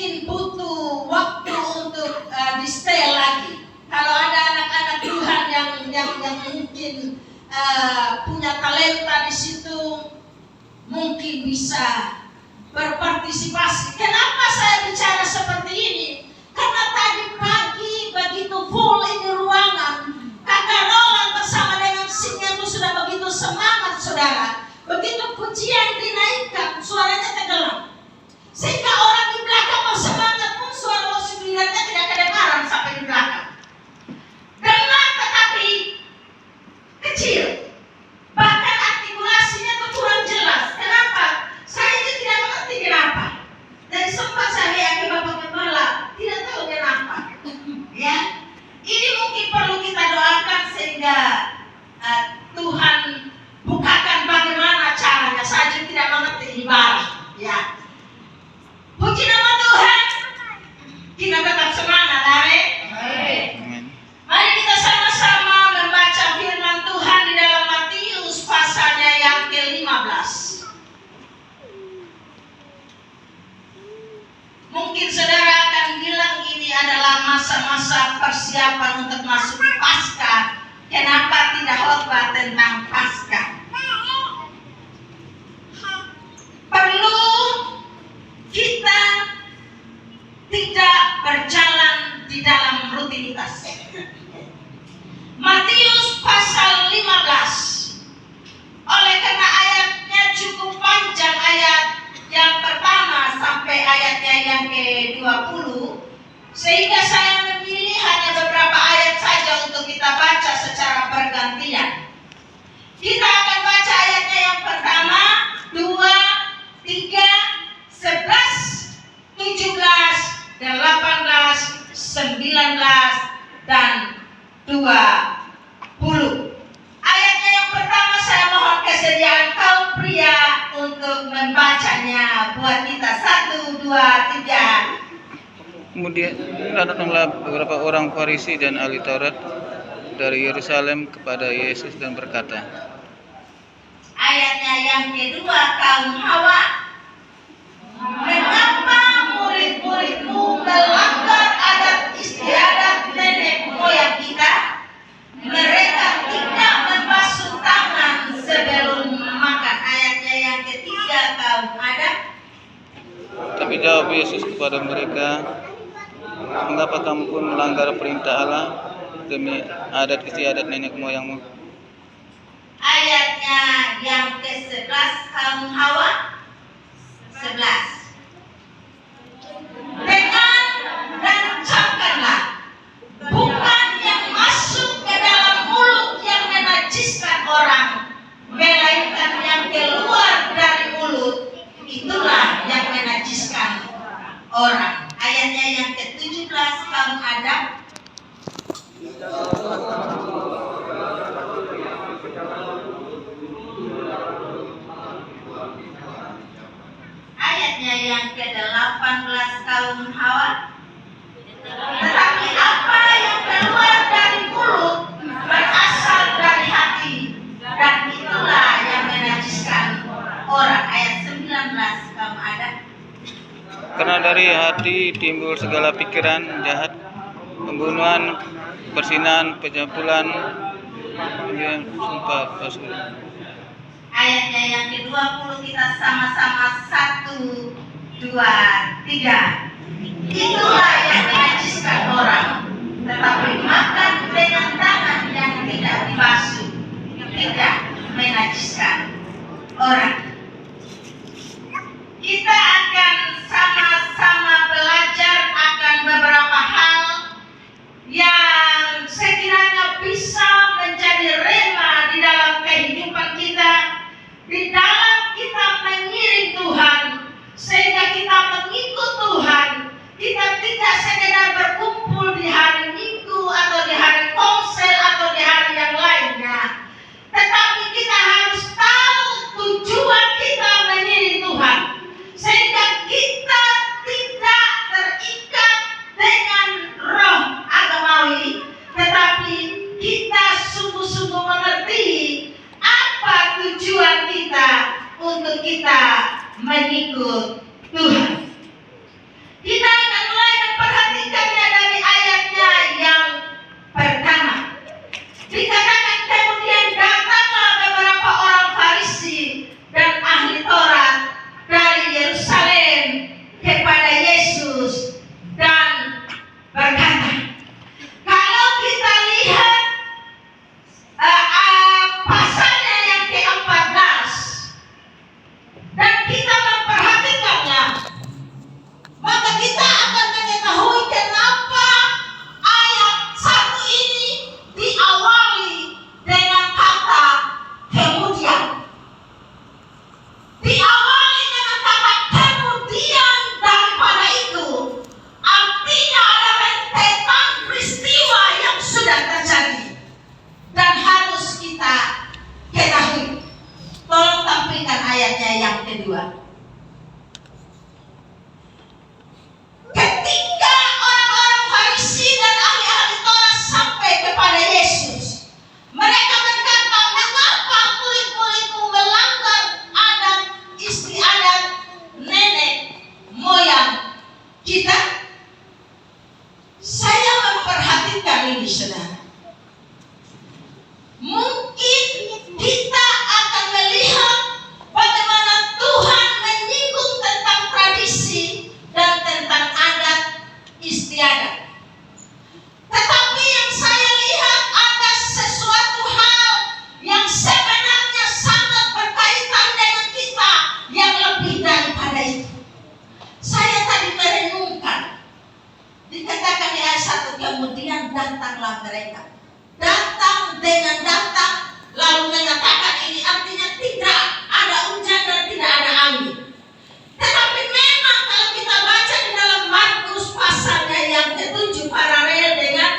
mungkin butuh waktu untuk di stay lagi. Kalau ada anak-anak Tuhan yang mungkin punya talenta di situ, mungkin bisa berpartisipasi. Kenapa saya bicara seperti ini? Karena tadi pagi begitu full ini ruangan, Kakak Roland bersama dengan Singa itu sudah begitu semangat, saudara. Begitu pujian dinaikkan, suaranya tenggelam. Sehingga orang di belakang mau semangat pun suara worship leadernya tidak kedengaran sampai di belakang. Dengar tetapi kecil. Bahkan artikulasinya itu kurang jelas. Kenapa? Saya juga tidak mengerti kenapa. Dan sempat saya ke Bapak Gembala, tidak tahu kenapa. Ya, ini mungkin perlu kita doakan sehingga Tuhan bukakan bagaimana caranya. Saya juga tidak mengerti ibarat. Ya, puji nama Tuhan. Kita tetap semangat, amin. Mari kita sama-sama membaca firman Tuhan di dalam Matius pasalnya yang ke-15. Mungkin saudara akan bilang ini adalah masa-masa persiapan untuk masuk Paskah. Kenapa tidak khotbah tentang Paskah? Perlu kita tidak berjalan di dalam rutinitas. Matius pasal 15. Oleh karena ayatnya cukup panjang, ayat yang pertama sampai ayatnya yang ke-20, sehingga saya memilih hanya beberapa ayat saja untuk kita baca secara bergantian. Kita akan baca ayatnya yang pertama, 2, 3, 11, 17, 18, 19, dan 20. Ayatnya yang pertama saya mohon kesediaan kaum pria untuk membacanya buat kita. 1, 2, 3. Kemudian datanglah beberapa orang Farisi dan ahli Taurat dari Yerusalem kepada Yesus dan berkata. Ayatnya yang kedua, kaum Hawa, mengapa murid-muridmu melanggar adat istiadat nenek moyang kita? Mereka tidak membasuh tangan sebelum makan. Ayatnya yang ketiga, kaum Adat. Tapi jawab Yesus kepada mereka, mengapa kamu pun melanggar perintah Allah demi adat istiadat nenek moyangmu? Ayatnya yang ke-11, kaum Hawa. 11. Dengar dan camkanlah, bukan yang masuk ke dalam mulut yang menajiskan orang, melainkan yang keluar dari mulut, itulah yang menajiskan orang. Ayatnya yang ke-17, kaum Adam. Ayatnya yang ke-18, kaum Hawa. Tetapi apa yang keluar dari mulut berasal dari hati, dan itulah yang menajiskan orang. Ayat 19, kaum Adam. Karena dari hati timbul segala pikiran jahat, pembunuhan, persinahan, pencabulan, sumpah palsu. Ayatnya yang ke-20 kita sama-sama 1, 2, 3. Itulah yang menajiskan orang, tetapi makan dengan tangan yang tidak dibasuh tidak menajiskan orang. Kita akan sama-sama belajar akan beberapa hal yang sekiranya bisa menjadi rema di dalam kehidupan kita, di dalam kita mengiring Tuhan, sehingga kita mengikut Tuhan. Kita tidak sekedar berkumpul di hari Minggu atau di hari konsel atau di hari yang lainnya, tetapi kita harus tahu tujuan kita mengiring Tuhan, sehingga kita tidak terikat dengan roh agamawi, tetapi kita sungguh-sungguh mengerti apa tujuan kita untuk kita mengikut Tuhan. Kita datanglah mereka. Datang dengan datang, lalu menyatakan ini artinya tidak ada hujan dan tidak ada angin. Tetapi memang kalau kita baca di dalam Markus pasalnya yang ke-7 paralel dengan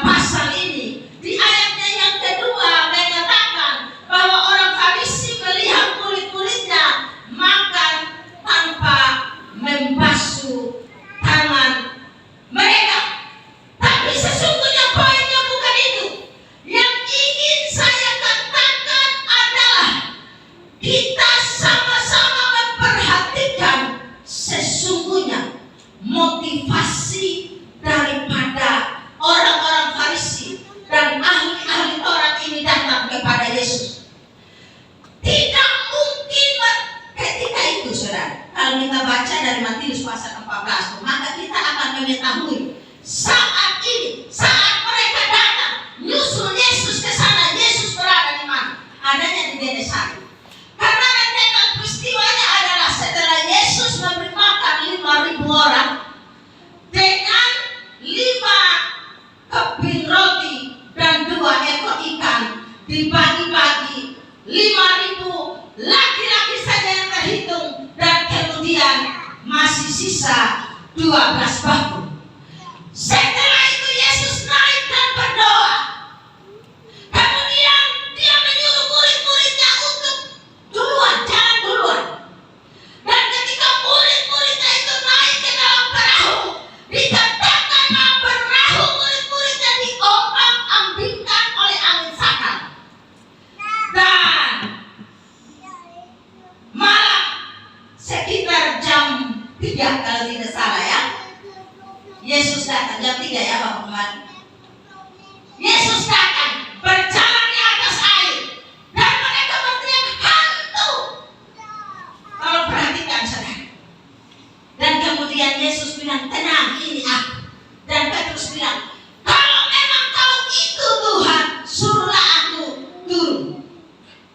pasal ini, di ayatnya yang kedua menyatakan bahwa orang Farisi melihat murid-muridnya makan tanpa membasuh tangan mereka. Tapi sesungguhnya poinnya bukan itu. Yang ingin saya katakan adalah kita sama-sama memperhatikan sesungguhnya motivasi daripada orang-orang Farisi dan ahli-ahli Taurat ini datang kepada Yesus. Tidak mungkin ketika itu, saudara, kalau kita baca dari Matius pasal 14, maka kita akan mengetahui saat ini, saat mereka datang nyusul Yesus ke sana, Yesus berada di mana? Adanya di Genesari. Karena rentetan peristiwanya adalah setelah Yesus memberi makan 5.000 orang dengan 5 keping roti dan 2 ekor ikan, dibagi-bagi 5.000 laki-laki saja yang terhitung, dan kemudian masih sisa 12 bakul. Setelah itu Yesus naik dan berdoa. Kemudian dia menyuruh murid-muridnya untuk jalan duluan. Dan ketika murid-muridnya itu naik ke dalam perahu, dikatakan perahu murid-muridnya diombang-ambingkan oleh angin sakal. Dan malam sekitar jam 3 kalau tidak salah ya, Yesus datang jam 3 ya Bapak kemarin. Yesus datang berjalan di atas air dan mereka berteriak hantu. Kalau perhatikan saudara. Dan kemudian Yesus bilang, tenang, ini aku. Dan Petrus bilang, kalau memang kau itu Tuhan, suruhlah aku turun.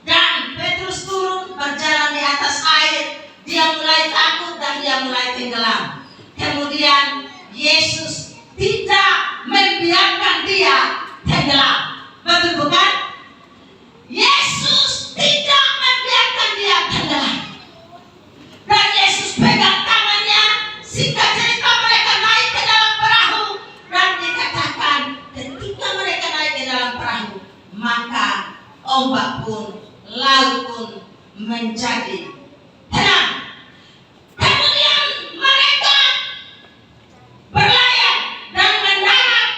Dan Petrus turun berjalan di atas air. Dia mulai takut dan dia mulai tenggelam. Kemudian Yesus tidak membiarkan dia tenggelam. Betul bukan? Yesus tidak membiarkan dia tenggelam. Dan Yesus pegang tangannya, singkat cerita mereka naik ke dalam perahu. Dan dikatakan ketika mereka naik ke dalam perahu, maka ombak pun, laut pun menjadi tenang. Kemudian mereka berlayar dan mendarat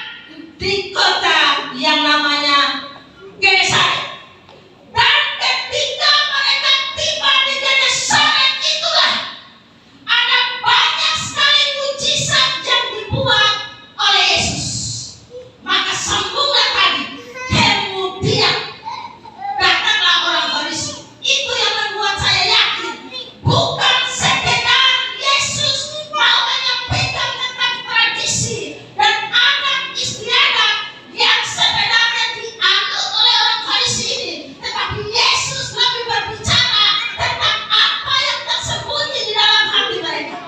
di kota yang namanya Genesari. Dan ketika mereka tiba di Genesari, itulah ada banyak sekali mujizat yang dibuat oleh Yesus. Maka sambunglah tadi, kemudian datanglah orang Farisi. Itu yang membuat saya yakin bukan sekedar Yesus mau menyampaikan tentang tradisi dan adat istiadat yang sebenarnya dianut oleh orang Farisi ini, tetapi Yesus lebih berbicara tentang apa yang tersembunyi di dalam hati mereka.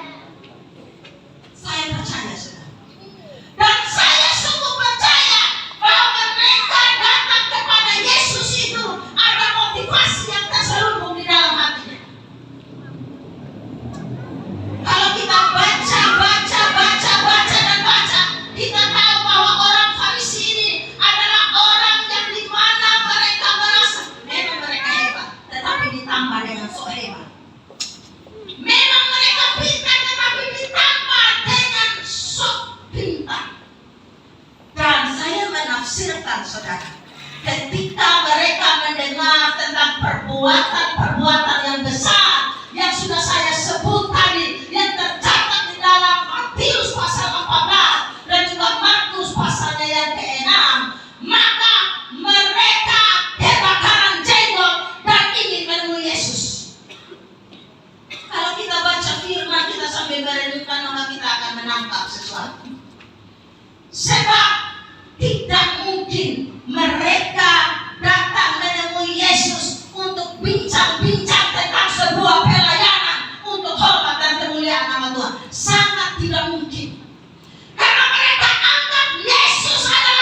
Saya percaya, saudara, dan saya sungguh percaya bahwa mereka datang kepada Yesus itu ada motivasi yang terselubung di dalam hatinya. Kalau kita baca, kita tahu bahwa orang Farisi ini adalah orang yang di mana mereka merasa memang mereka hebat, tetapi ditambah dengan sok hebat. Memang mereka pintar, tetapi ditambah dengan sok pintar. Dan saya menafsirkan, saudara, ketika mereka mendengar tentang perbuatan yang besar yang sudah saya sebut tadi, yang tercatat di dalam Matius pasal 14 dan juga Markus pasalnya yang ke-6, maka mereka kebakaran jenggot dan ingin menemui Yesus. Kalau kita baca firman, kita sambil merenungkan, maka kita akan menangkap sesuatu. Sebab tidak mungkin mereka datang menemui Yesus untuk bincang-bincang tentang sebuah pelayanan untuk hormat dan kemuliaan nama Tuhan. Sangat tidak mungkin. Karena mereka anggap Yesus adalah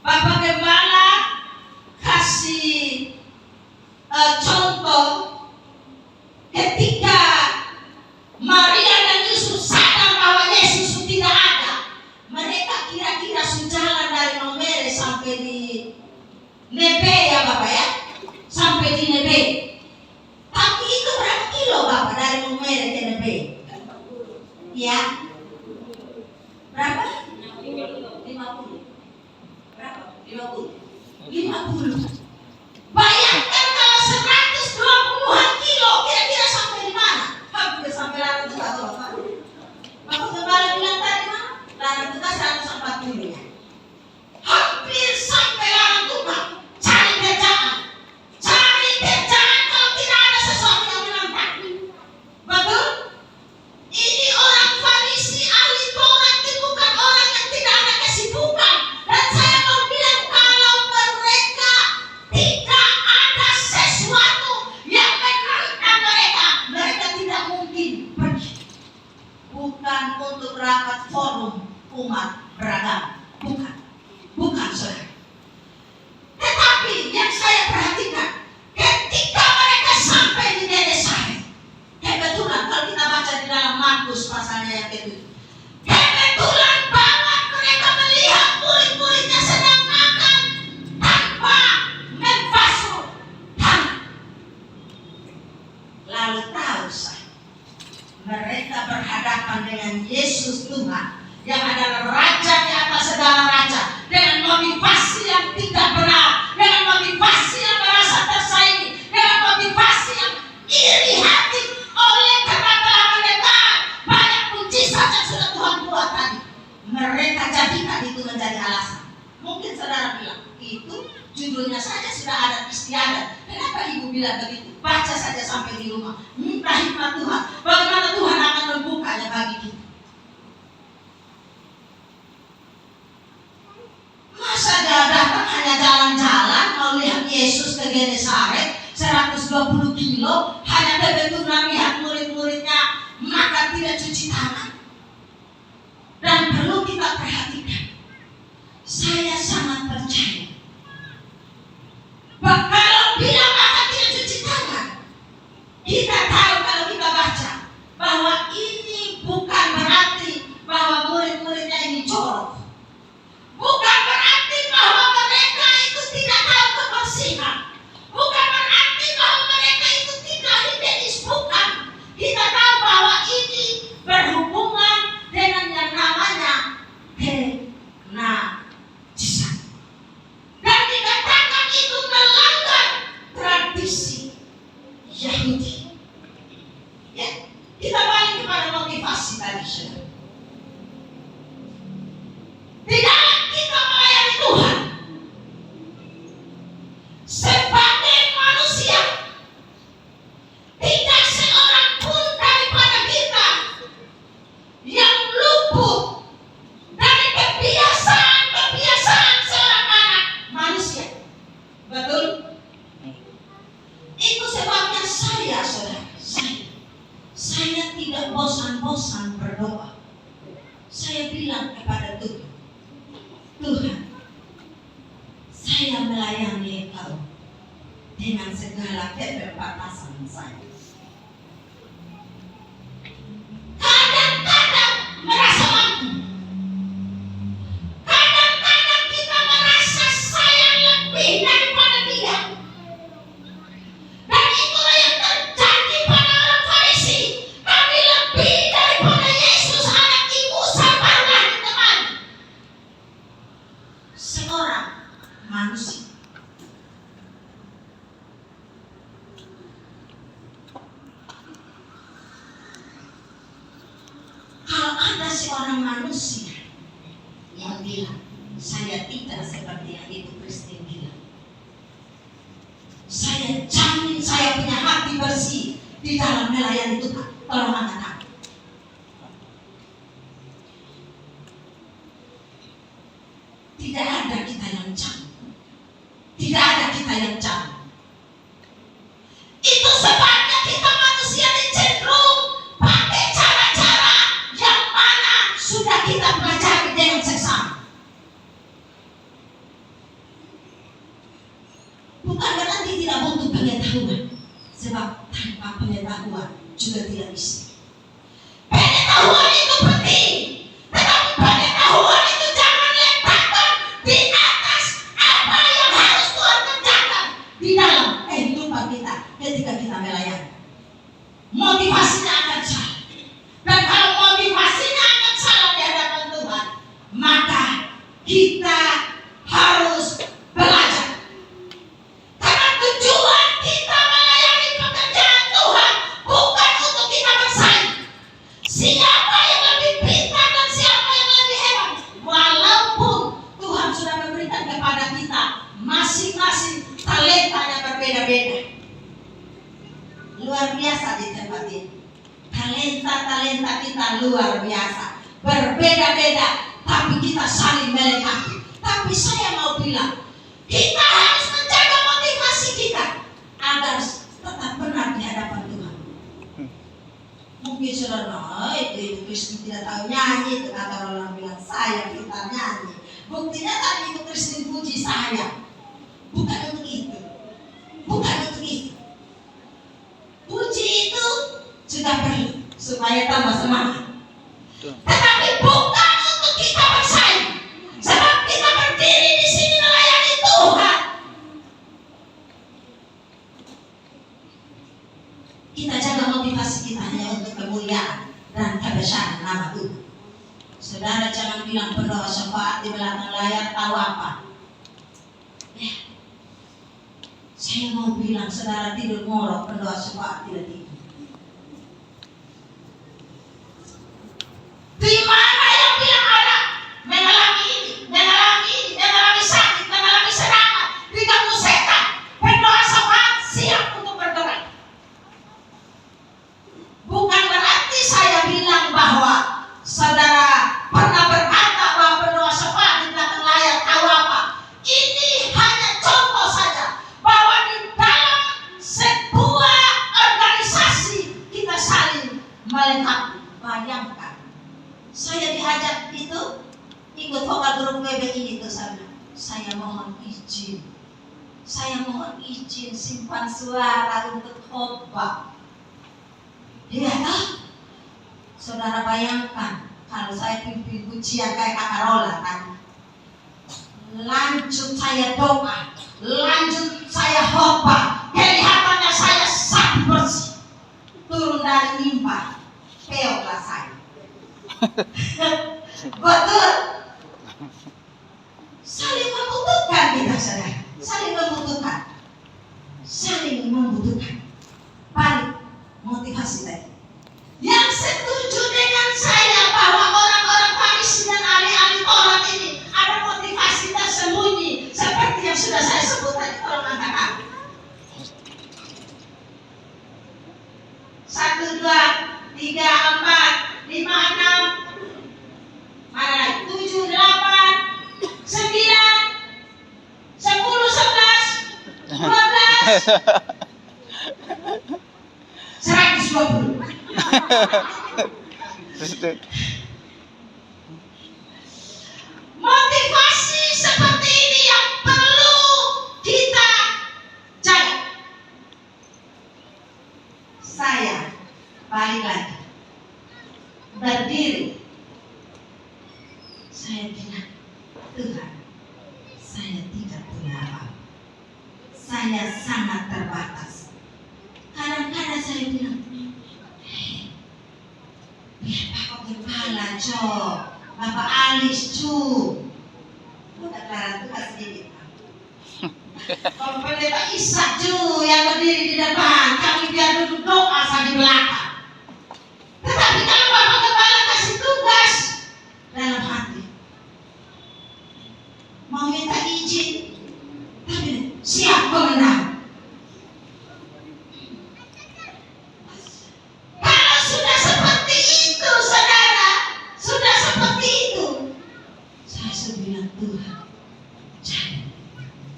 Bapak Gembala kasih contoh ketika Maria dan Yusuf sadar bahwa Yesus tidak ada. Mereka kira-kira jalan dari Nomere sampai di Nebe ya Bapak ya, sampai di Nebe. Tapi itu berapa kilo Bapak dari Nomere ke Nebe? Ya, berapa? 50. Berapa? 50. Bayangkan kalau 120-an kilo, kira-kira sampai di mana? Hampir sampai Larang Tuka tuh Bapak. Bapak Gembala bilang tadi mana? Larang Tuka 140 ya. Hampir sampai Larang Tuka. Cari kerjaan kalau tidak ada sesuatu yang menantang. Betul? Ini orang Farisi ahli Taurat itu bukan orang yang tidak ada kesibukan. Dan saya mau bilang kalau mereka tidak ada sesuatu yang menantang mereka tidak mungkin pergi. Bukan untuk rapat forum umat beragama, bukan saudara. Tetapi yang saya perhatikan, ketika mereka sampai di Genesaret, kebetulan kalau kita baca di dalam Markus pasalnya yang ke-7, kebetulan banget mereka melihat murid-muridnya sedang makan tanpa membasuh tangan. Lalu tahu saya, mereka berhadapan dengan Yesus Tuhan yang adalah Raja di atas segala raja, dengan motivasi yang tidak benar, dengan motivasi yang merasa tersaingi, dengan motivasi yang iri hati oleh karena telah mendengar banyak mujizat yang sudah Tuhan buat tadi. Mereka jadikan itu menjadi alasan. Mungkin saudara bilang, itu judulnya saja sudah adat istiadat. Kenapa ibu bilang begitu? Baca saja sampai di rumah. Minta hikmat Tuhan. Bagaimana Tuhan akan membukanya bagi kita. Masa dia datang hanya jalan-jalan mau lihat Yesus ke Genesaret 120 kilo, hanya kebetulan lihat murid-muridnya makan tidak cuci tangan. Dan perlu kita perhatikan, saya sangat percaya bahwa kalau bilang makan tidak cuci tangan, kita tahu kalau kita baca bahwa ini bukan berarti bahwa murid-muridnya ini jorok. Bukan berarti bahwa mereka itu tidak tahu kebersihan. Bukan berarti bahwa mereka itu tidak higienis. Bukan. Kita tahu bahwa ini berhubungan dengan yang namanya kenajisan. Dan dikatakan itu melanggar tradisi Yahudi. Ya, kita balik kepada motivasi tadi, saudara. Di dalam kita melayani Tuhan sebagai manusia, tidak seorang pun daripada kita yang luput dari kebiasaan seorang anak manusia. Betul? Itu sebabnya saya, saudara, saya tidak bosan-bosan berdoa. Saya bilang kepada Tuhan, Tuhan, saya melayani Engkau dengan segala keterbatasan saya. Kadang-kadang merasa mampu. Kadang-kadang kita merasa saya lebih daripada dia. Dan itulah yang terjadi pada orang Farisi. Kami lebih daripada Yesus, anak ibu sabarlah teman. Seorang manusia. Kalau ada seorang manusia yang bilang, saya tidak seperti yang itu Kristen bilang, saya jamin saya punya hati bersih di dalam melayani Tuhan. Tolong angkat tangan. Tidak ada kita yang jamin. Tidak ada kita yang jamin. Itu sebabnya kita manusia cenderung pakai cara-cara yang mana sudah kita pelajari dengan seksama. Bukan berarti tidak butuh pengetahuan, sebab tanpa pengetahuan juga tidak bisa. Pengetahuan itu penting, tetapi pengetahuan itu jangan letakkan di atas apa yang harus Tuhan kerjakan di dalam kehidupan kita ketika kita melayani. Motivasinya akan salah, dan kalau motivasinya akan salah di hadapan Tuhan, maka kita harus belajar. Karena tujuan kita melayani pekerjaan Tuhan bukan untuk kita bersaing. Siapa yang lebih pintar dan siapa yang lebih hebat, walaupun Tuhan sudah memberikan kepada kita masing-masing talenta yang berbeda-beda. Luar biasa di tempat ini. Talenta kita luar biasa, berbeda-beda, tapi kita saling melengkapi. Tapi saya mau bilang, kita harus menjaga motivasi kita agar tetap benar di hadapan Tuhan. Mungkin saudara, itu Kristen tidak tahu nyanyi, itu kata orang bilang saya kita nyanyi. Buktinya tadi itu Kristen puji saya. Bukan untuk itu, bukan untuk itu. Puji itu sudah perlu supaya tambah semangat. Tetapi bukan untuk kita bersaing, sebab kita berdiri di sini melayani Tuhan. Kita jaga motivasi kita hanya untuk kemuliaan dan kebesaran nama Tuhan. Saudara jangan bilang berdoa syafaat di belakang layar tahu apa. Ya. Saya mau bilang saudara tidur ngorok berdoa syafaat tidak tidur. Di mana yang bilang ada mengalami ini, mengalami sakit, mengalami serangan, diganggu setan, berdoa syafaat siap untuk bergerak. Bukan berarti saya bilang bahwa saudara pernah berkata bahwa berdoa syafaat di belakang layar tahu apa. Ini hanya contoh saja bahwa di dalam sebuah organisasi kita saling melengkapi. Bayangkan, saya diajak itu ikut vokal grup PBI itu sana. Saya mohon izin simpan suara untuk khotbah. Iya kan? Saudara bayangkan kalau saya pimpin pujian kayak Kak Carola kan, lanjut saya doa, lanjut saya khotbah, kelihatannya saya sakit bersih, turun dari mimbar, peoklah saya. Betul. Saling membutuhkan kita saudara, saling membutuhkan. Balik motivasi tadi. Yang setuju dengan saya bahwa orang-orang Farisi dan ahli-ahli Taurat ini ada motivasi tersembunyi seperti yang sudah saya sebut tadi, tolong angkat tangan. 1, 2, 3, 4, 5, 6, mana lagi? 7, 8, 9, 10, 11, 12, 120. Motivasi seperti ini yang perlu kita jaga. Saya balik lagi berdiri. Saya bilang, Tuhan, saya tidak punya apa-apa. Saya sangat terbatas. Kadang-kadang saya bilang, biar Bapak Gembala, Bapak Alis, udah kelar tugas sedikit. Kalau Pendeta Ishak, yang berdiri di depan, kami biar duduk doa di belakang. Tetapi kalau Bapak Gembala kasih tugas dalam hati, mau minta izin, tapi siap pemenang. Kalau sudah seperti itu, saudara, sudah seperti itu, saya sudah bilang, Tuhan, jangan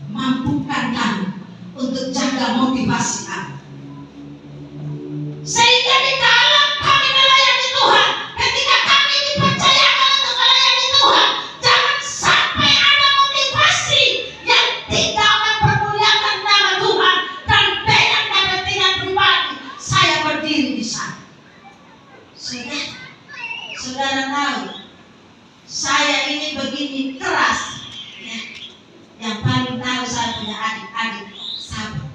mampukan kami untuk jaga motivasi kami. Sehingga di dalam kami melayani Tuhan, ketika kami dipercayakan untuk melayani Tuhan, jangan sampai ada motivasi yang tidak mempermuliakan nama ya adik-adik, sabar.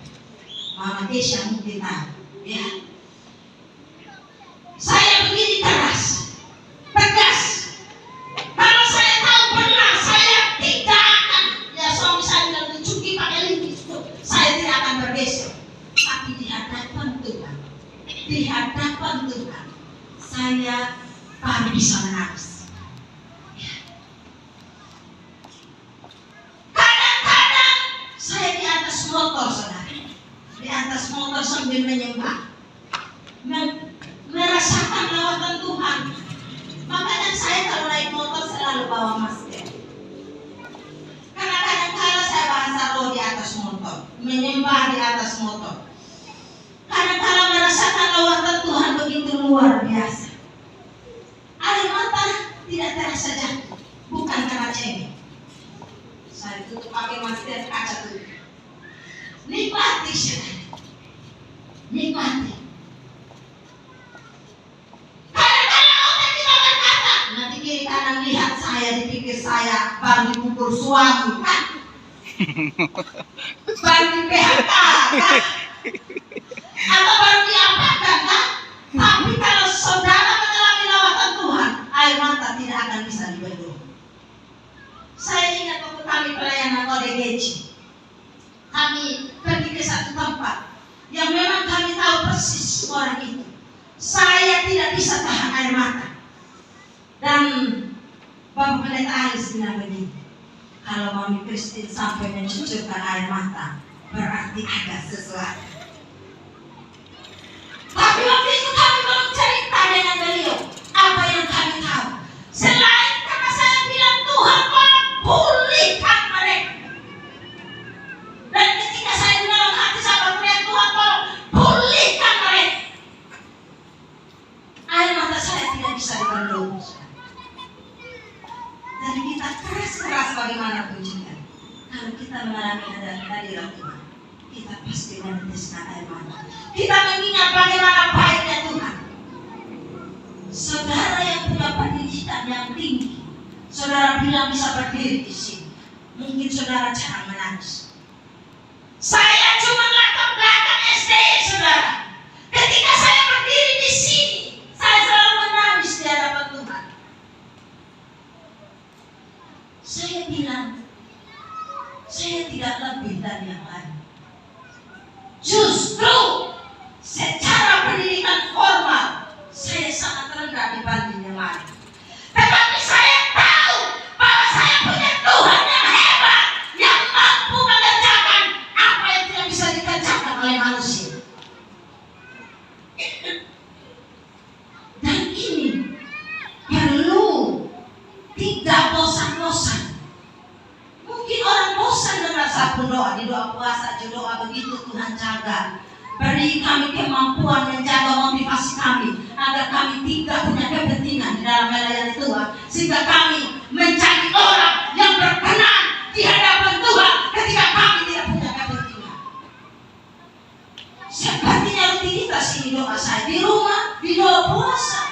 Mama Desya mungkin tahu, ya. Saya begini keras, tegas. Kalau saya tahu benar, saya tidak akan, ya suami saya bilang dicuci pakai linggis, saya tidak akan bergeser. Tapi di hadapan Tuhan, saya baru bisa menangis. Kadang-kadang saya di atas motor, saudara, di atas motor sambil menyembah, merasakan lawatan Tuhan. Makanya saya kalau naik motor selalu bawa masker. Karena kadang-kadang saya bahasa roh di atas motor, menyembah di atas motor. Kadang-kadang merasakan lawatan Tuhan begitu luar biasa. Air mata tidak terasa jatuh, bukan karena cengeng. Saya tutup pakai masker, kaca tutup. Nikmati sekali, nikmati. Nanti kiri kanan lihat saya, dipikir saya baru dipukul suami kan, baru di PHK kan, atau baru diapakan kan. Tapi kalau saudara mengalami lawatan Tuhan, air mata tidak akan bisa dibendung. Saya ingat waktu kami pelayanan ODGJ, kami pergi ke satu tempat yang memang kami tahu persis orang itu. Saya tidak bisa tahan air mata. Dan Bapak Pendeta Alis bilang begini, kalau Mami Christine sampai mencucurkan air mata, berarti ada sesuatu. Tapi waktu itu kami belum cerita dengan beliau apa yang kami tahu. Selain karena saya bilang Tuhan tolong pulihkan mereka. Dan ketika saya di dalam hati saya berteriak, Tuhan tolong pulihkan mereka, air mata saya tidak bisa dibendung. Dan kita keras bagaimanapun juga, kalau kita mengalami hadirat Tuhan, kita pasti meneteskan air mata. Kita mengingat bagaimana baiknya Tuhan. Saudara yang punya pendidikan yang tinggi, saudara bilang bisa berdiri di sini, mungkin saudara jarang menangis. Saya cuma latar belakang SD, saudara. Ketika saya berdiri di sini, saya selalu menangis di hadapan Tuhan. Saya bilang, saya tidak lebih dari yang lain. Justru secara pendidikan formal, saya sangat rendah dibanding yang lain. Tetapi saya tahu bahwa saya punya Tuhan yang hebat, yang mampu mengerjakan apa yang tidak bisa dikerjakan oleh manusia. Dan ini perlu tidak bosan-bosan. Mungkin orang bosan dengar satu doa, di doa puasa, di doa begitu, Tuhan jaga, beri kami kemampuan menjaga motivasi kami, agar kami tidak punya kepentingan di dalam melayani Tuhan, sehingga kami menjadi orang yang berkenan di hadapan Tuhan ketika kami tidak punya kepentingan. Sepertinya rutinitas ini doa saya di rumah, di doa puasa.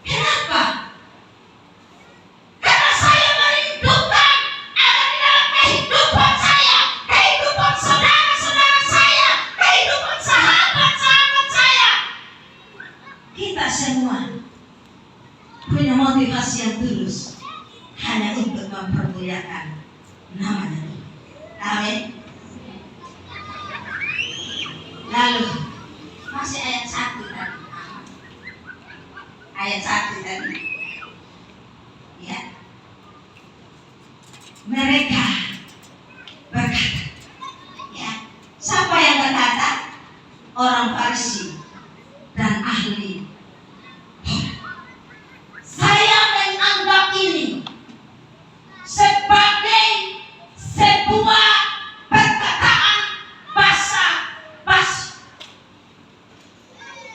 Kenapa? Karena saya merindukan agar di dalam kehidupan saya, kehidupan saudara-saudara saya, kehidupan sahabat-sahabat saya, kita semua punya motivasi yang tulus hanya untuk mempermuliakan nama-Nya. Amin. Lalu masih ayat 1 tadi. Ayat 1 tadi. Ya. Mereka berkata, ya, siapa yang berkata? Orang Farisi dan ahli. Saya menganggap ini sebagai sebuah perkataan basa-basi.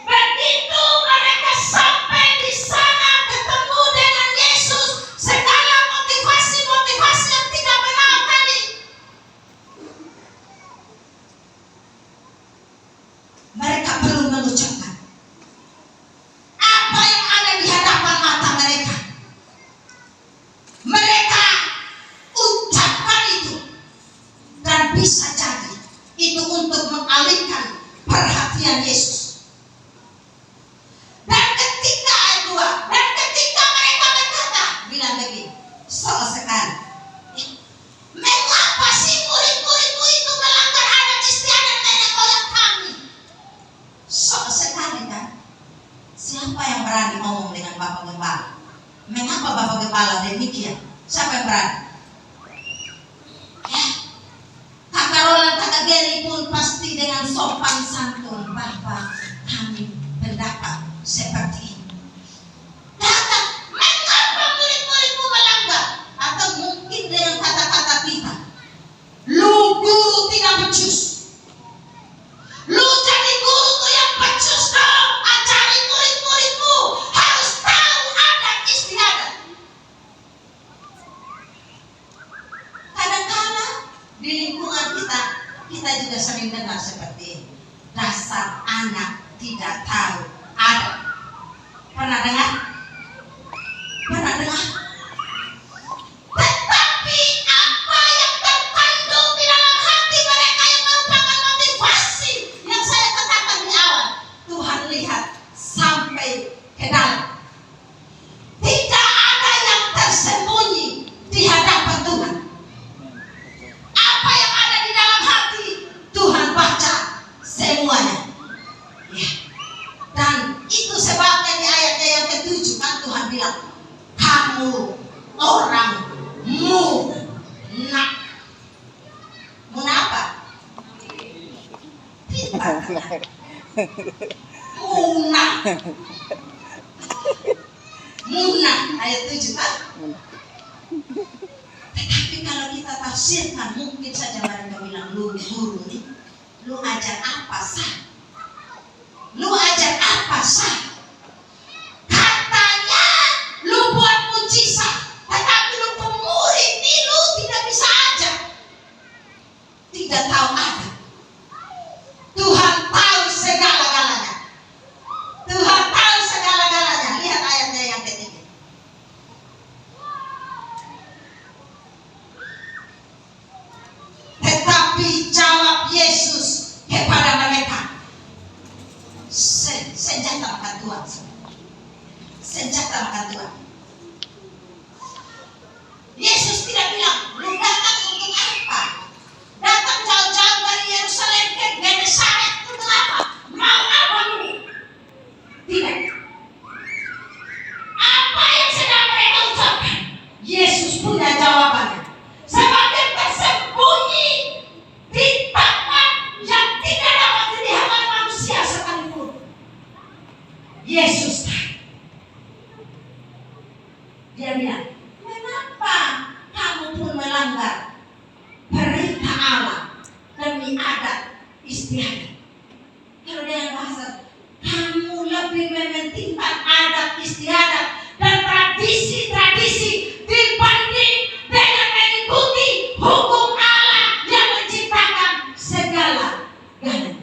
Begitu mereka sampai di sana ketemu dengan Yesus, segala motivasi yang tidak benar Dan bisa jadi itu untuk mengalihkan perhatian Yesus. Dan ketika mereka berkata, bilang begini, soal sekali, mengapa sih murid-muridmu itu melanggar adat istiadat nenek moyang kami? Soal sekali kan? Siapa yang berani ngomong dengan Bapak Gembala? Mengapa Bapak Gembala demikian? Siapa yang berani? Kakak Roland, kakak Geri pun pasti dengan sopan santun, Bapak, kami pendapat seperti ini. Kata, mengapa murid-muridmu melanggar? Atau mungkin dengan kata-kata kita, lu guru tidak becus. Lu jadi guru tuh yang becus dong. Ajari murid-muridmu harus tahu adat istiadat. Kadang-kadang di lingkungan kita juga sering dengar seperti ini. Dasar anak tidak tahu adat. Pernah dengar? Pernah dengar? Tetapi apa yang terkandung di dalam hati mereka yang merupakan motivasi yang saya katakan di awal, Tuhan lihat sampai ke dalam. Tidak ada yang tersembunyi di hadapan Tuhan. Apa yang ada di dalam hati Tuhan baca semuanya. Ya. Dan itu sebabnya di ayatnya yang ke-7 kan Tuhan bilang, kamu orang munafik. Munafik. Pintar. Munafik. Munafik ayat 7 kan? Tetapi kalau kita tafsirkan, mungkin saja mereka bilang, lu guru nih, lu ajar apa sah? Lu ajar apa sah? Katanya lu buat mujizat, tetapi lu pemurid nih, lu tidak bisa ajar. Tidak tahu ada. Tuhan tahu segala-galanya. Tuhan tahu segala-galanya. Lihat ayatnya yang ketiga. Tetapi jawab Yesus kepada mereka, senjata makan Tuhan. Senjata makan Tuhan. Yesus tidak bilang, lu datang untuk apa? Datang jauh-jauh dari Yerusalem ke Genesaret untuk apa? Mau apa lu? Tidak. Apa yang sedang mereka ucapkan? Yesus punya jawabannya. Semakin tersembunyi di tempat yang tidak dapat dilihat oleh manusia sekalipun. Yesus dia bilang, mengapa kamu pun melanggar perintah Allah demi adat istiadat? Kalau dengan bahasa, kamu lebih mementingkan adat istiadat dan tradisi-tradisi dibanding dengan mengikuti hukum Allah yang menciptakan segala-galanya.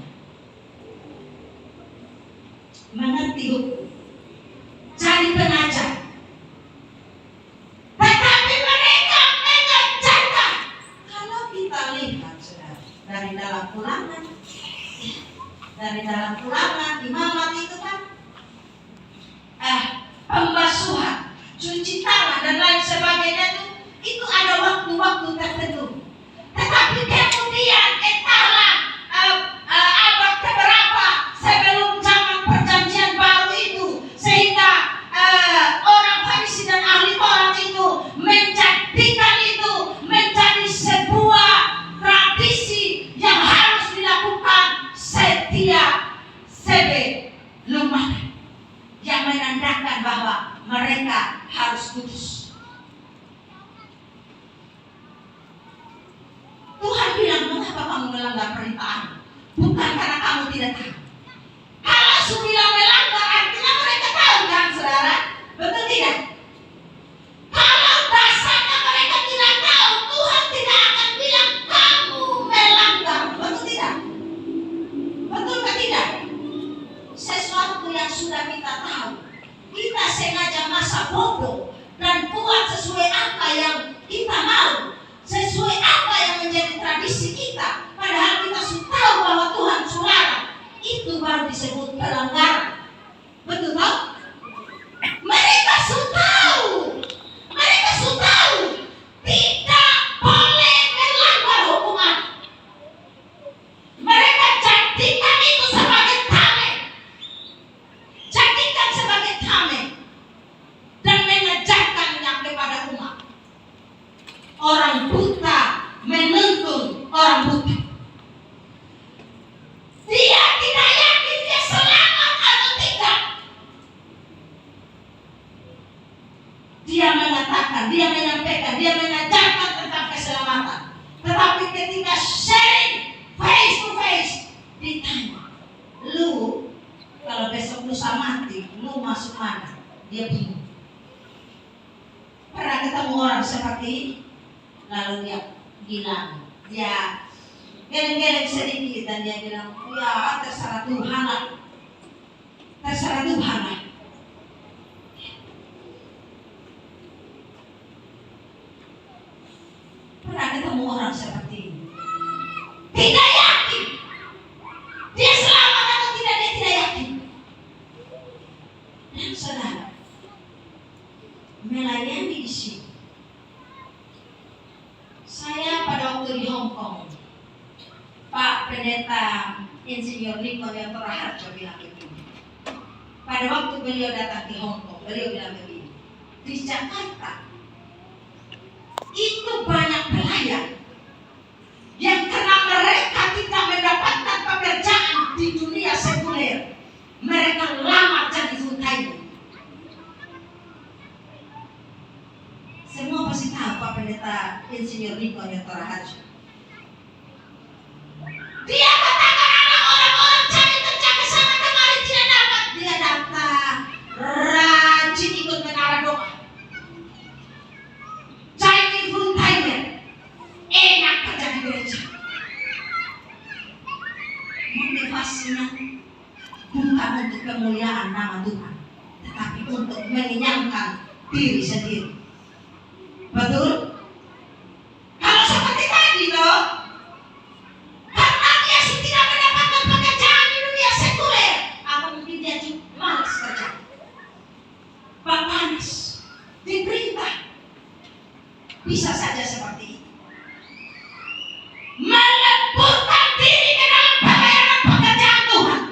Mengerti hukum, jadi pengajar. Tetapi mereka mengajarkan. Kalau kita lihat dari dalam Ulangan, Imamat itu kan pembasuhan, cuci tangan dan lain sebagainya itu ada waktu-waktu tertentu. Tetapi kemudian entahlah abad keberapa sebelum zaman perjanjian baru itu, sehingga orang Farisi dan ahli Taurat itu menjadikan itu menjadi sebuah tradisi yang harus dilakukan setiap sebelum makan, yang menandakan bahwa mereka harus kudus. Tuhan bilang, mengapa kamu melanggar perintah? Bukan karena kamu tidak tahu. Kalau sudah melanggar, artinya mereka tahu kan, saudara? Betul tidak? Kalau dasarnya mereka tidak tahu, Tuhan tidak akan bilang kamu melanggar. Betul tidak? Betul tidak? Sesuatu yang sudah kita tahu, kita sengaja masa bodoh dan buat sesuai apa yang kita mau, sesuai apa yang menjadi tradisi kita, orang buta menuntun orang buta. Dia tidak yakin dia selamat atau tidak. Dia mengatakan, dia menyampaikan, dia mengajarkan tentang keselamatan. Tetapi ketika sharing face to face, ditanya, lu kalau besok lusa mati, lu masuk mana? Dia bingung. Pernah ketemu orang seperti ini? Lalu dia bilang, dia geleng-geleng sedikit dan dia bilang, ya terserah Tuhan lah. Terserah Tuhan lah. Pernah ketemu orang seperti ini? Tidak yakin. Dia selamat atau tidak, dia tidak yakin. Dan saudara, melayani di sini. Saya pada waktu di Hong Kong, Pak Pendeta Insinyur Niko yang Harjo bilang begini. Pada waktu beliau datang di Hong Kong, beliau bilang begini. Di Jakarta itu banyak pelayan yang karena mereka tidak mendapatkan pekerjaan di dunia sekuler, mereka lamar jadi full time. Semua pasti tahu Pak Pendeta Insinyur Niko yang Harjo. Dia katakan anak orang-orang cari kerja ke sana kemari tidak dapat. Dia datang rajin ikut menara doa. Jadi full timer, enak kerja di gereja. Motivasinya bukan untuk kemuliaan nama Tuhan, tetapi untuk mengenyangkan diri sendiri. Betul? Kalau seperti tadi toh, karena dia tidak mendapatkan pekerjaan di dunia sekuler, atau mungkin dia malas kerja, panas, diperintah, bisa saja seperti itu. Meleburkan diri ke dalam pelayanan pekerjaan Tuhan.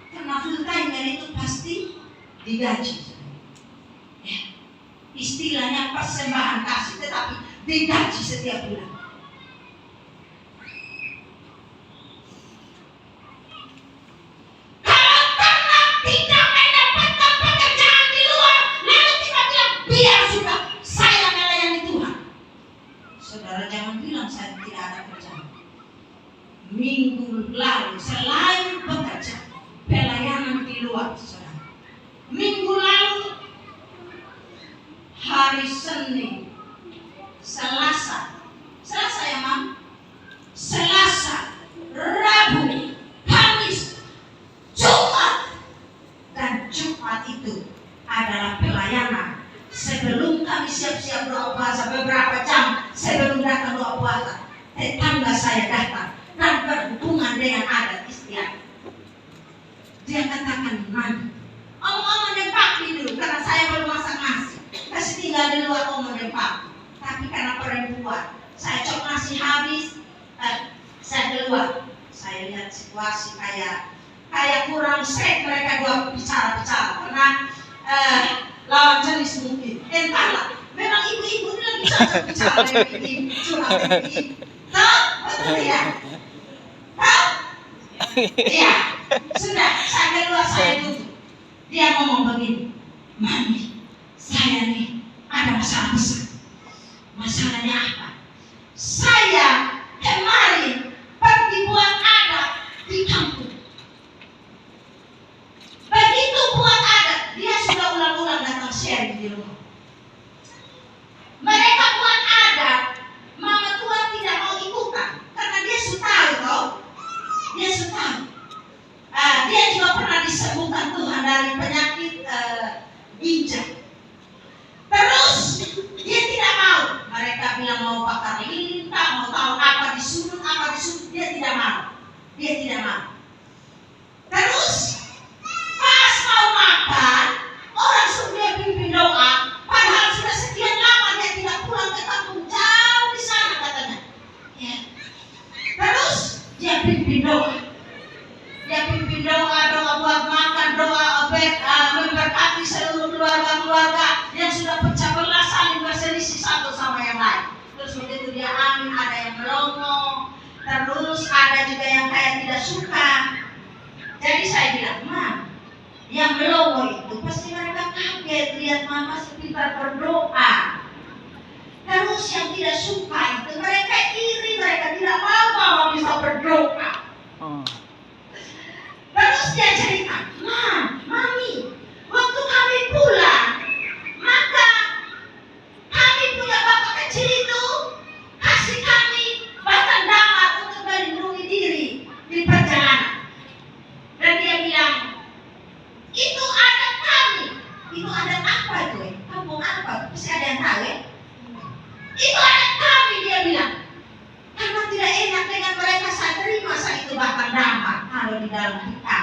Karena full timer itu pasti digaji. Istilahnya persembahan kasih, tetapi digaji setiap bulan. Kalau karena tidak mendapatkan pekerjaan di luar, lalu tiba-tiba biar sudah saya melayani Tuhan. Saudara jangan bilang saya tidak ada kerjaan. Minggu lalu selain bekerja, pelayanan di luar, saudara. Minggu lalu hari Senin, Selasa ya Mam, Selasa, Rabu, Kamis, Jumat, dan Jumat itu adalah pelayanan. Sebelum kami siap-siap doa puasa, beberapa jam sebelum datang doa puasa, tetangga saya datang dan berhubungan dengan adat istiadat. Dia katakan, "Man, omong-omong dempaki dulu karena saya belum masak nasi. Kasih tinggal di luar omong dempaki. Tapi karena perempuan, saya cok nasi habis, saya keluar. Saya lihat situasi kayak kurang set mereka dua bicara-bicara karena lawan jenis mungkin. Entahlah, memang ibu-ibu ini lagi bicara ini, curhat ini. Tahu? Betul ya? Tahu? Iya. Sudah, saya keluar, saya duduk. Dia ngomong begini, "Mami, saya nih ada masalah besar." Masalahnya apa? Saya kemarin pergi buat adat di kampung. Begitu buat adat, dia sudah ulang-ulang datang sharing di rumah. Mereka buat adat, mama tua tidak mau ikutan karena dia suka toh. Dia suka. Dia juga pernah disembuhkan Tuhan dari penyakit ginjal. Terus dia tidak mau. Mereka bilang mau bakar lintah, mau tahu apa disudut, dia tidak mau. Dia tidak mau. Terus pas mau makan, orang suruh dia pimpin doa, padahal sudah sekian lama dia tidak pulang ke kampung jauh di sana katanya. Ya. Terus dia pimpin doa. Dia pimpin doa buat makan, doa memberkati seluruh keluarga yang sudah pecah belah saling berselisih satu sama yang lain. ada juga yang kayak tidak suka. Jadi saya bilang, Ma, yang melowo itu pasti mereka kaget lihat mama sepintar berdoa. Terus yang tidak suka itu mereka iri, mereka tidak mau mama bisa berdoa. Terus dia cerita, Ma, Mami, waktu kami pulang, maka kami punya bapak kecil itu kasih kami batang damar untuk melindungi diri di perjalanan. Dan dia bilang, itu adat kami. Itu adat apa itu? Kampung apa? Pasti ada yang tahu ya? Itu adat kami, dia bilang. Karena tidak enak dengan mereka, saya terima saya itu batang damar kalau di dalam kita.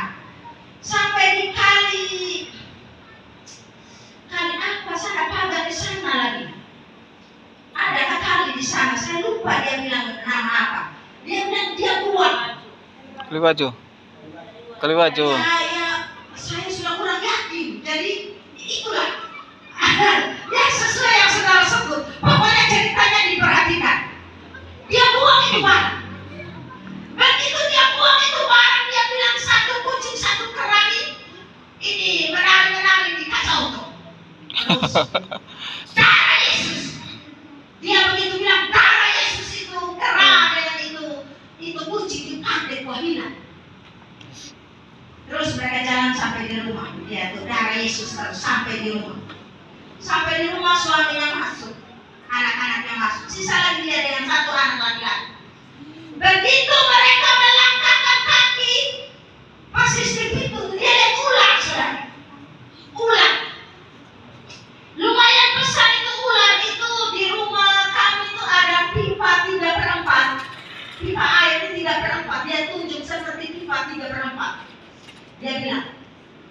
Sampai di kali apa? Saya pagar di sana lagi. Ada kali di sana, saya lupa dia bilang nama apa. Dia bilang dia buat. Kaliwajo. Saya sudah kurang yakin. Jadi itulah ya sesuai yang saudara sebut. Pokoknya ceritanya diperhatikan. Dia buang itu barang. Begitu dia buang itu barang, dia bilang satu kucing satu kerang ini menari-menari di kaca auto. Terus darah Yesus. Dia begitu bilang darah Yesus itu kerang dengan itu kucing dipakai hilang. Terus mereka jalan sampai di rumah. Dia tuh darah Yesus terus sampai di rumah. Sampai di rumah suaminya masuk, anak-anaknya masuk. Sisa lagi dia dengan satu anak laki-laki. Begitu mereka melangkahkan kaki, persis di pintu dia lihat ular, saudara. Ular. Lumayan besar itu ular itu di rumah kami itu ada pipa 3/4. Pipa air itu 3/4. Dia tunjuk seperti pipa 3/4. Dia bilang,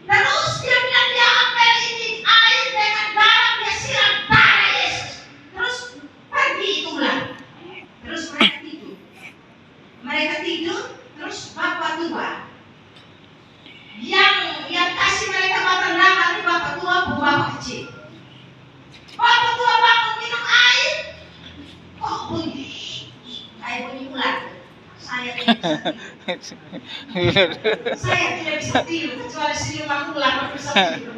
terus dia bilang dia ambil ini air dengan garam, dia siram darah Yesus. Terus pergi itu ular. Terus mereka tidur. Terus bapak tua yang kasih mereka batang damar itu bapak tua bu bapak kecil. Bapak tua bangun minum air. Kok bunyi? Kayak bunyi ular. Saya tidak bisa tidur kecuali siluman ular bisa tidur.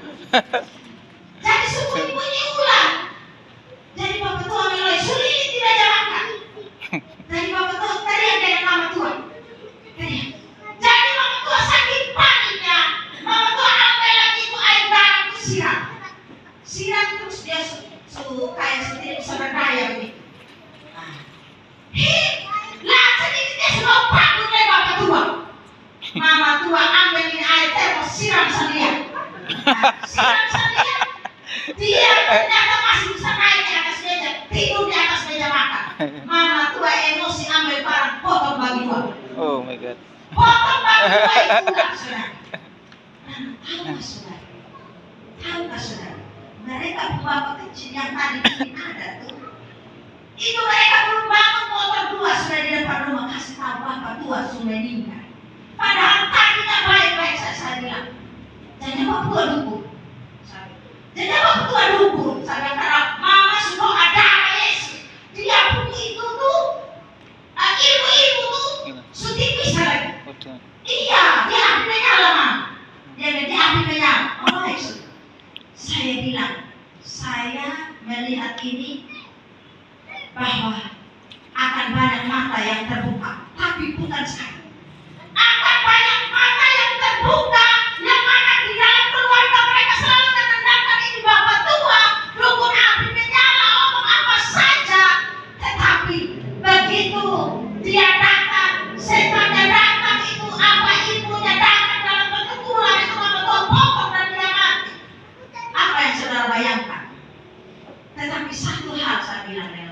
Jadi bunyi ular. Jadi bapak tua mulai sulit tidak jalankan. Jadi bapak tua teriak dengan mama tua. Teriak. Jadi mama tua sakit paniknya. Mama tua ambil lagi itu air darah itu siram terus dia kayak seperti bisa berdaya begitu. Lah sedikit dia sudah bangun dari bapak tua. Mama tua ambil ini air termos siram sendirian. Siram sendirian. Dia ternyata masih bisa naik di atas meja, tidur di atas meja makan. Mama tua emosi ambil barang potong bagi dua. Oh my God. Potong bagi dua itu ular, saudara. Tahukah saudara? Mereka bapak kecil yang tadi ini ada tuh. Itu mereka belum bangun motor dua sudah di depan rumah kasih tahu bapak tua sudah meninggal. Padahal tadinya baik-baik saya bilang. Jadi bapak tua dukung. Jadi bapak tua dukung. Saya bilang mama sudah ada Yesus. Dia punya itu tuh ilmu-ilmu tuh tipis lagi. Iya, dia api menyala mama. Dia api menyala. Oh Yesus. Saya bilang, saya melihat ini bahwa akan banyak mata yang terbuka, tapi bukan sekarang. Akan banyak mata yang terbuka, yang mana di dalam keluarga mereka selalu menendangkan ini bapak tua, dukun api menyala, omong apa saja. Tetapi begitu dia datang, setannya datang itu apa ilmunya datang dalam bentuk ular itu bapak tua potong dan dia mati. Apa yang saudara bayangkan? Tetapi satu hal saya bilang dengan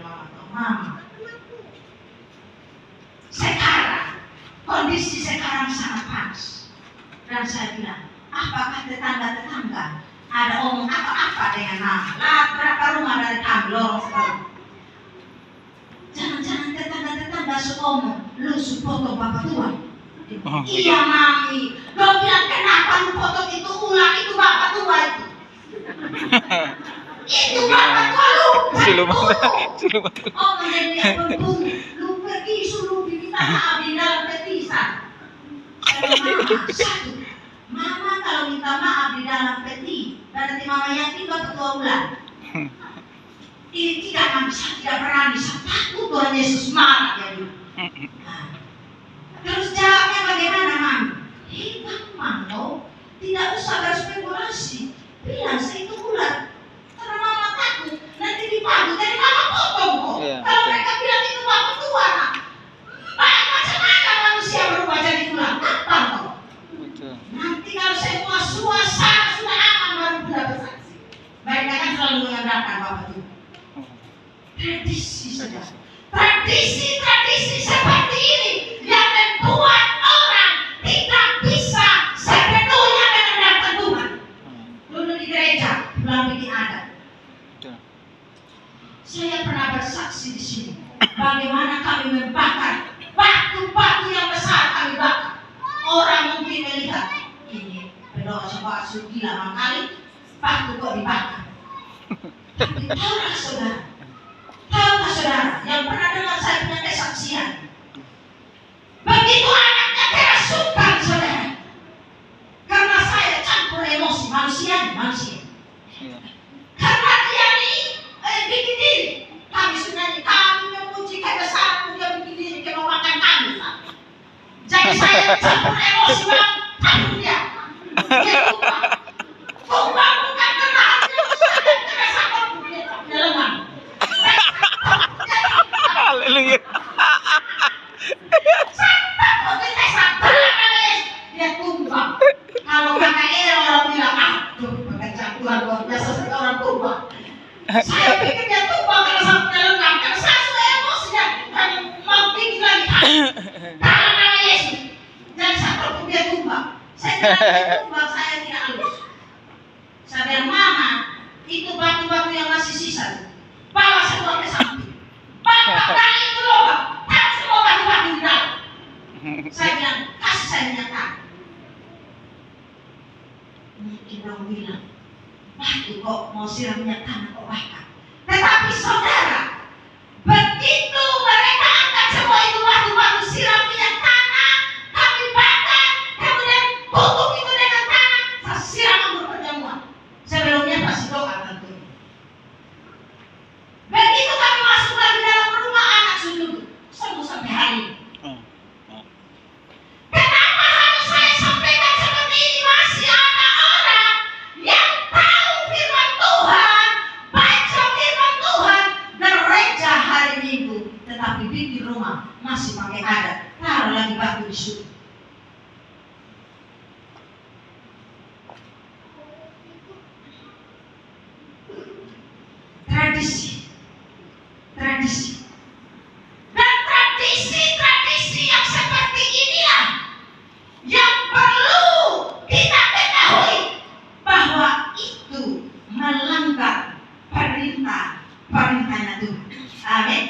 Mama, sekarang kondisi sekarang sangat panas. Dan saya bilang, apakah tetangga-tetangga ada omong apa-apa dengan mama? Lah, berapa rumah dari kami lorong sekarang? Jangan-jangan tetangga-tetangga seomong, lu potong bapak tua. Iya mami, lo bilang kenapa lu potong itu ular itu bapak tua itu? Itu bapak tua lu. Siluman. Oh menjadi lu pergi suruh minta maaf di dalam petis. pingsan. Mama, satu. Mama kalau minta maaf di dalam peti, berarti mama yakin baru 2 bulan. Ini tidak berani, saya takut Tuhan Yesus marah jadi. Terus jawabnya bagaimana, Mam? Hebat, Mam, tidak usah berspekulasi. Bilang saya itu ular. Karena mama takut nanti dipadu, jadi mama potong kok. Iya, Kalau betul. mereka bilang itu bapak tua, nak. Macam mana manusia berubah jadi ular? Kapan kok? Betul. Nanti kalau semua suasana sudah aman baru sudah bersaksi. Mereka kan selalu mengandalkan bapak itu. Tradisi saja. Tradisi seperti ini yang membuat orang tidak bisa sepenuhnya mengandalkan Tuhan. Dulu di gereja, belum bikin adat. Betul. Saya pernah bersaksi di sini. Bagaimana kami membakar batu-batu yang besar kami bakar. Orang mungkin melihat ini berdoa bakso gila kali batu kok dibakar. Tapi tahukah saudara? Tahukah saudara yang pernah dengar saya punya kesaksian? Begitu anaknya kerasukan saudara. Karena saya campur emosi manusia. Iya. Karena dia ini bikin diri. Kami sebenarnya kami memuji kebesaran dia bikin diri ke memakan kami. Pak. Jadi saya campur emosi bang, campur dia. Dia tumbang bukan karena hatinya kebesaran dia lemah. Haleluya. Dia tumbang. Kalau kakak orang bilang, aduh, pengejar Tuhan luar biasa sekali orang tumbang. Saya pikir dia tumbang karena sampai lengkap. Karena saya sudah emosinya dan mau bikin lagi. Dalam nama Yesus. Jadi saya takut dia tumbang. Saya bilang dia tumbang, saya tidak halus. Saya bilang, Mama, itu batu-batu yang masih sisa. Bawa semua ke samping. Bawa kali itu lubang. Taruh semua batu-batu di dalam. Saya bilang, kasih saya minyak tanah. Mungkin orang bilang, batu kok mau siram minyak tanah kok bakar. Tetapi saudara, begitu mereka angkat semua itu batu-batu siram minyak tanah, kami bakar, kemudian tutup itu dengan tanah, saya siram anggur perjamuan. Sebelumnya pasti doa tentunya. Begitu kami masuk lagi dalam rumah anak sujud, sembuh sampai hari ini. Kenapa harus saya sampaikan seperti ini? Masih ada orang yang tahu firman Tuhan, baca firman Tuhan, gereja hari Minggu, tetapi di rumah masih pakai adat, taruh lagi batu di situ. Tradisi. Dan tradisi yang seperti inilah yang perlu kita ketahui bahwa itu melanggar perintahnya Tuhan. Amin.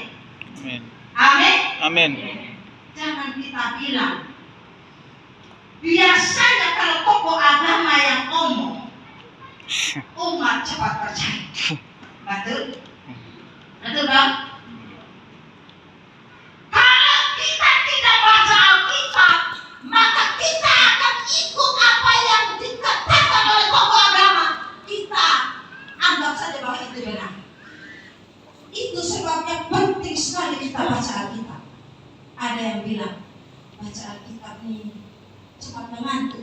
Amin. Amin. Amin. Jangan kita bilang. Biasanya kalau tokoh agama yang ngomong, umat cepat percaya. Betul? Betul kan? Kalau kita tidak baca Alkitab, maka kita akan ikut apa yang dikatakan oleh tokoh agama. Kita anggap saja bahwa itu benar. Itu sebabnya penting sekali kita baca Alkitab. Ada yang bilang baca Alkitab ini cepat mengantuk.